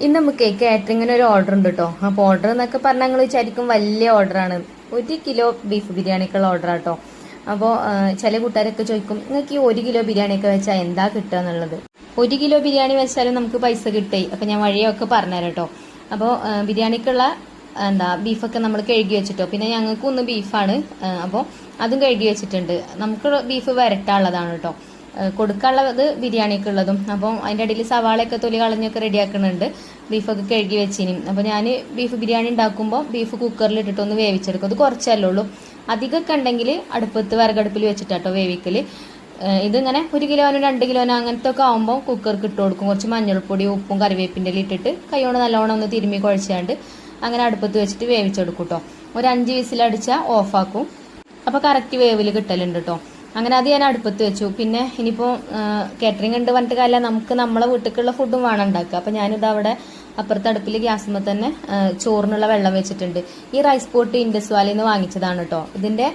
ഇന്ന് നമുക്ക് കാറ്ററിങ്ങിന് ഒരു ഓർഡർ ഉണ്ട് കേട്ടോ. അപ്പോൾ ഓർഡർ എന്നൊക്കെ പറഞ്ഞാൽ നിങ്ങൾ വിചാരിക്കും വലിയ ഓർഡറാണ്. 1 കിലോ ബീഫ് ബിരിയാണിക്കുള്ള ഓർഡർ കേട്ടോ. അപ്പോൾ ചില കൂട്ടുകാരൊക്കെ ചോദിക്കും നിങ്ങൾക്ക് ഈ 1 കിലോ ബിരിയാണിയൊക്കെ വെച്ചാൽ എന്താ കിട്ടുക എന്നുള്ളത്. 1 കിലോ ബിരിയാണി വെച്ചാലും നമുക്ക് പൈസ കിട്ടേ. അപ്പം ഞാൻ വഴിയൊക്കെ പറഞ്ഞുതരാം കേട്ടോ. അപ്പോൾ ബിരിയാണിക്കുള്ള ബീഫൊക്കെ നമ്മൾ കഴുകി വെച്ചിട്ടോ. പിന്നെ ഞങ്ങൾക്ക് ഒന്ന് ബീഫാണ്, അപ്പോൾ അതും കഴുകി വെച്ചിട്ടുണ്ട്. നമുക്ക് ബീഫ് വരട്ടാനുള്ളതാണ് കേട്ടോ. കൊടുക്കാനുള്ളത് ബിരിയാണിക്കുള്ളതും. അപ്പം അതിൻ്റെ ഇടയിൽ സവാളയൊക്കെ തൊലി കളഞ്ഞൊക്കെ റെഡിയാക്കുന്നുണ്ട്. ബീഫൊക്കെ കഴുകി വെച്ചിനും. അപ്പോൾ ഞാൻ ബീഫ് ബിരിയാണി ഉണ്ടാക്കുമ്പോൾ ബീഫ് കുക്കറിൽ ഇട്ടിട്ട് ഒന്ന് വേവിച്ചെടുക്കും. അത് കുറച്ചല്ലേ ഉള്ളൂ. അധികമൊക്കെ ഉണ്ടെങ്കിൽ അടുപ്പത്ത് വിറകടുപ്പിൽ വെച്ചിട്ടാട്ടോ വേവിക്കൽ. ഇതിങ്ങനെ 1 കിലോനോ 2 കിലോനോ അങ്ങനത്തെ ഒക്കെ ആകുമ്പോൾ കുക്കർക്ക് ഇട്ട് കൊടുക്കും. കുറച്ച് മഞ്ഞൾപ്പൊടി ഉപ്പും കറിവേപ്പിൻ്റെ ഇട്ടിട്ട് കൈകൊണ്ട് നല്ലോണം ഒന്ന് തിരുമ്മി കുഴച്ചാണ്ട് അങ്ങനെ അടുപ്പത്ത് വെച്ചിട്ട് വേവിച്ചെടുക്കും കേട്ടോ. ഒരു 5 വിസിലടിച്ചാൽ ഓഫാക്കും. അപ്പോൾ കറക്റ്റ് വേവിൽ കിട്ടലുണ്ട് കേട്ടോ. അങ്ങനെ അത് ഞാൻ അടുപ്പത്ത് വെച്ചു. പിന്നെ ഇനിയിപ്പോൾ കാറ്ററിംഗ് ഉണ്ട് പറഞ്ഞിട്ട് കാര്യമില്ല, നമുക്ക് നമ്മളെ വീട്ടിലേക്കുള്ള ഫുഡും വേണം ഉണ്ടാക്കുക. അപ്പോൾ ഞാനിത് അവിടെ അപ്പുറത്തെ അടുപ്പിൽ ഗ്യാസുമ്പോൾ തന്നെ ചോറിനുള്ള വെള്ളം വെച്ചിട്ടുണ്ട്. ഈ റൈസ് പോട്ട് ഇൻഡസ് വാലിയിൽ നിന്ന് വാങ്ങിച്ചതാണ് കേട്ടോ. ഇതിൻ്റെ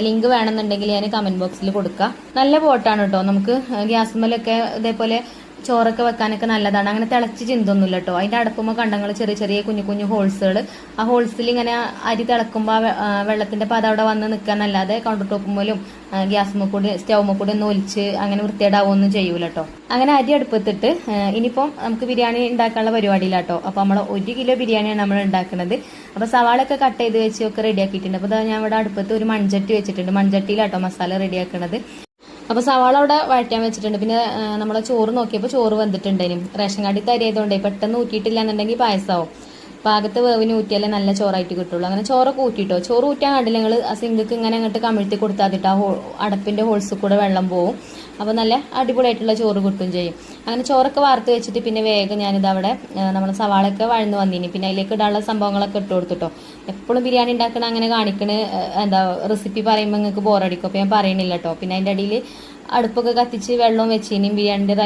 ലിങ്ക് വേണമെന്നുണ്ടെങ്കിൽ ഞാൻ കമൻറ്റ് ബോക്സിൽ കൊടുക്കാം. നല്ല പോട്ടാണ് കേട്ടോ. നമുക്ക് ഗ്യാസുമലൊക്കെ ഇതേപോലെ ചോറൊക്കെ വെക്കാനൊക്കെ നല്ലതാണ്. അങ്ങനെ തിളച്ച് ചിന്തൊന്നുമില്ല കേട്ടോ. അതിൻ്റെ അടുപ്പുമ്പോൾ കണ്ടങ്ങൾ ചെറിയ ചെറിയ കുഞ്ഞു കുഞ്ഞു ഹോൾസുകൾ. ആ ഹോൾസിൽ ഇങ്ങനെ അരി തിളക്കുമ്പോൾ വെള്ളത്തിൻ്റെ പത അവിടെ വന്ന് നിൽക്കാനല്ലാതെ കൗണ്ടർ ടോപ്പുമ്പോലും ഗ്യാസുമ്മ കൂടി സ്റ്റൗമ്മ കൂടി ഒന്ന് ഒലിച്ച് അങ്ങനെ വൃത്തിയേടാവൊന്നും ചെയ്യൂല കേട്ടോ. അങ്ങനെ അരി അടുപ്പത്തിട്ട് ഇനിയിപ്പം നമുക്ക് ബിരിയാണി ഉണ്ടാക്കാനുള്ള പരിപാടിയിലാട്ടോ. അപ്പോൾ നമ്മൾ 1 കിലോ ബിരിയാണിയാണ് നമ്മൾ ഉണ്ടാക്കുന്നത്. അപ്പോൾ സവാളൊക്കെ കട്ട് ചെയ്ത് വെച്ച് ഒക്കെ റെഡിയാക്കിയിട്ടുണ്ട്. അപ്പോൾ ഞാൻ ഇവിടെ അടുപ്പത്ത് ഒരു മൺചട്ടി വെച്ചിട്ടുണ്ട്. മൺചട്ടിയിലാട്ടോ മസാല റെഡിയാക്കുന്നത്. അപ്പോൾ സവാള അവിടെ വഴറ്റാൻ വെച്ചിട്ടുണ്ട്. പിന്നെ നമ്മളെ ചോറ് നോക്കിയപ്പോൾ ചോറ് വെന്തിട്ടുണ്ടേനും. റേഷൻ കാർഡിൽ അരി ആയതുകൊണ്ടേ പെട്ടെന്ന് ഊറ്റിയിട്ടില്ല എന്നുണ്ടെങ്കിൽ പായസമാവും. പാകത്ത് വേവിന് ഊറ്റിയാലേ നല്ല ചോറായിട്ട് കിട്ടുള്ളൂ. അങ്ങനെ ചോറൊക്കെ ഊറ്റിട്ടോ. ചോറ് ഊറ്റാൻ കണ്ടില്ല നിങ്ങൾ ആ സിങ്കക്ക് ഇങ്ങനെ അങ്ങോട്ട് കമിഴ്ത്തി കൊടുത്താൽ മതിട്ട് ആ അടപ്പിൻ്റെ ഹോൾസിൽ കൂടെ വെള്ളം പോവും. അപ്പോൾ നല്ല അടിപൊളിയായിട്ടുള്ള ചോറ് കിട്ടും ചെയ്യും. അങ്ങനെ ചോറൊക്കെ വാർത്ത് വെച്ചിട്ട് പിന്നെ വേഗം ഞാനിത് അവിടെ നമ്മൾ സവാളൊക്കെ വഴന്ന് വന്നിനി. പിന്നെ അതിലേക്ക് ഇടാനുള്ള സംഭവങ്ങളൊക്കെ ഇട്ട് കൊടുത്തിട്ടോ. എപ്പോഴും ബിരിയാണി ഉണ്ടാക്കണ അങ്ങനെ കാണിക്കണ റെസിപ്പി പറയുമ്പോൾ നിങ്ങൾക്ക് ബോറടിക്കും. അപ്പോൾ ഞാൻ പറയണില്ല കേട്ടോ. പിന്നെ അതിൻ്റെ അടിയിൽ അടുപ്പൊക്കെ കത്തിച്ച് വെള്ളം വെച്ചിനും ബിരിയാണിൻ്റെ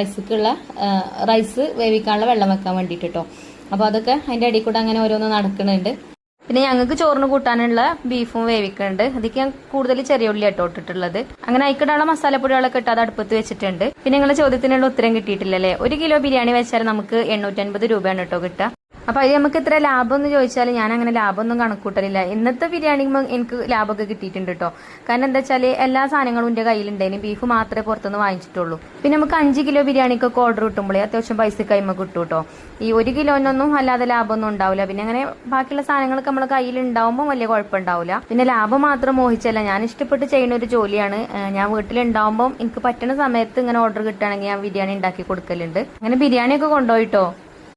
റൈസ് വേവിക്കാനുള്ള വെള്ളം വെക്കാൻ വേണ്ടിയിട്ട് കേട്ടോ. അപ്പോൾ അതൊക്കെ അതിൻ്റെ അടിയിൽ കൂടെ അങ്ങനെ ഓരോന്ന് നടക്കുന്നുണ്ട്. പിന്നെ ഞങ്ങൾക്ക് ചോറിന് കൂട്ടാനുള്ള ബീഫും വേവിക്കുന്നുണ്ട്. അതിക്ക് ഞാൻ കൂടുതൽ ചെറിയ ഉള്ളി കേട്ടോ ഇട്ടിട്ടുള്ളത്. അങ്ങനെ അയക്കിടാനുള്ള മസാലപ്പൊടികളൊക്കെ ഇട്ട് അത് അടുപ്പത്ത് വെച്ചിട്ടുണ്ട്. പിന്നെ നിങ്ങളുടെ ചോദ്യത്തിനുള്ള ഉത്തരം കിട്ടിയിട്ടില്ലല്ലേ. 1 കിലോ ബിരിയാണി വെച്ചാൽ നമുക്ക് 850 രൂപയാണ് കേട്ടോ കിട്ടുക. അപ്പോൾ അത് നമുക്ക് ഇത്ര ലാഭം എന്ന് ചോദിച്ചാൽ ഞാൻ അങ്ങനെ ലാഭമൊന്നും കണക്കൂട്ടലില്ല. ഇന്നത്തെ ബിരിയാണി എനിക്ക് ലാഭമൊക്കെ കിട്ടിയിട്ടുണ്ട് കേട്ടോ. കാരണം എന്താ വെച്ചാൽ എല്ലാ സാധനങ്ങളും എൻ്റെ കയ്യിലുണ്ടായിരുന്നു. ബീഫ് മാത്രമേ പുറത്തുനിന്ന് വാങ്ങിച്ചിട്ടുള്ളൂ. പിന്നെ നമുക്ക് 5 കിലോ ബിരിയാണിക്കൊക്കെ ഓർഡർ കിട്ടുമ്പോഴേ അത്യാവശ്യം പൈസ കൈമ കിട്ടും കേട്ടോ. ഈ 1 കിലോനൊന്നും അല്ലാതെ ലാഭമൊന്നും ഉണ്ടാവില്ല. പിന്നെ അങ്ങനെ ബാക്കിയുള്ള സാധനങ്ങളൊക്കെ നമ്മളെ കയ്യിൽ ഉണ്ടാവുമ്പോൾ വലിയ കുഴപ്പമുണ്ടാവില്ല. പിന്നെ ലാഭം മാത്രം മോഹിച്ചല്ല, ഞാൻ ഇഷ്ടപ്പെട്ട് ചെയ്യുന്ന ഒരു ജോലിയാണ്. ഞാൻ വീട്ടിലുണ്ടാവുമ്പോൾ എനിക്ക് പറ്റുന്ന സമയത്ത് ഇങ്ങനെ ഓർഡർ കിട്ടുകയാണെങ്കിൽ ഞാൻ ബിരിയാണി ഉണ്ടാക്കി കൊടുക്കലുണ്ട്. അങ്ങനെ ബിരിയാണിയൊക്കെ കൊണ്ടുപോയിട്ടോ.